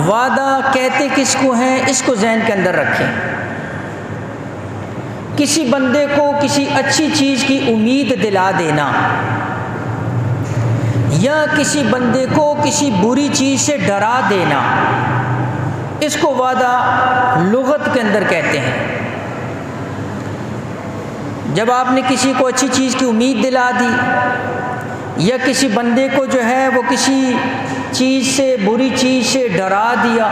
وعدہ کہتے کس کو ہیں اس کو ذہن کے اندر رکھیں۔ کسی بندے کو کسی اچھی چیز کی امید دلا دینا یا کسی بندے کو کسی بری چیز سے ڈرا دینا، اس کو وعدہ لغت کے اندر کہتے ہیں۔ جب آپ نے کسی کو اچھی چیز کی امید دلا دی یا کسی بندے کو جو ہے وہ کسی چیز سے بری چیز سے ڈرا دیا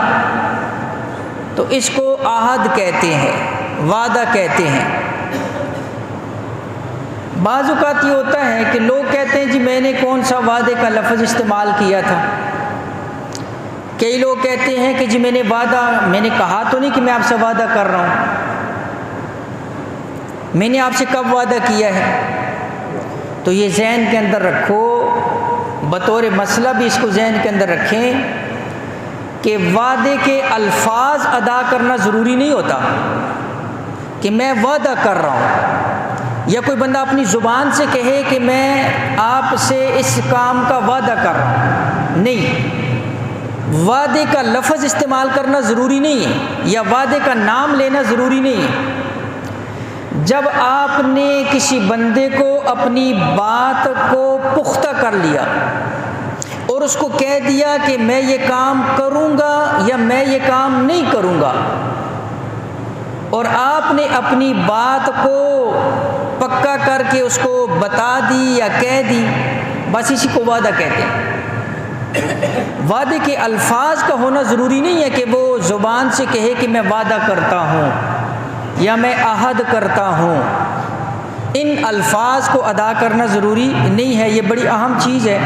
تو اس کو عہد کہتے ہیں، وعدہ کہتے ہیں۔ بعض اوقات یہ ہوتا ہے کہ لوگ کہتے ہیں جی میں نے کون سا وعدے کا لفظ استعمال کیا تھا۔ کئی لوگ کہتے ہیں کہ جی میں نے کہا تو نہیں کہ میں آپ سے وعدہ کر رہا ہوں، میں نے آپ سے کب وعدہ کیا ہے؟ تو یہ ذہن کے اندر رکھو، بطور مسئلہ بھی اس کو ذہن کے اندر رکھیں کہ وعدے کے الفاظ ادا کرنا ضروری نہیں ہوتا کہ میں وعدہ کر رہا ہوں، یا کوئی بندہ اپنی زبان سے کہے کہ میں آپ سے اس کام کا وعدہ کر رہا ہوں، نہیں، وعدے کا لفظ استعمال کرنا ضروری نہیں ہے یا وعدے کا نام لینا ضروری نہیں ہے۔ جب آپ نے کسی بندے کو اپنی بات کو پختہ کر لیا اور اس کو کہہ دیا کہ میں یہ کام کروں گا یا میں یہ کام نہیں کروں گا، اور آپ نے اپنی بات کو پکا کر کے اس کو بتا دی یا کہہ دی، بس اسی کو وعدہ کہتے ہیں۔ وعدے کے الفاظ کا ہونا ضروری نہیں ہے کہ وہ زبان سے کہے کہ میں وعدہ کرتا ہوں یا میں عہد کرتا ہوں، ان الفاظ کو ادا کرنا ضروری نہیں ہے۔ یہ بڑی اہم چیز ہے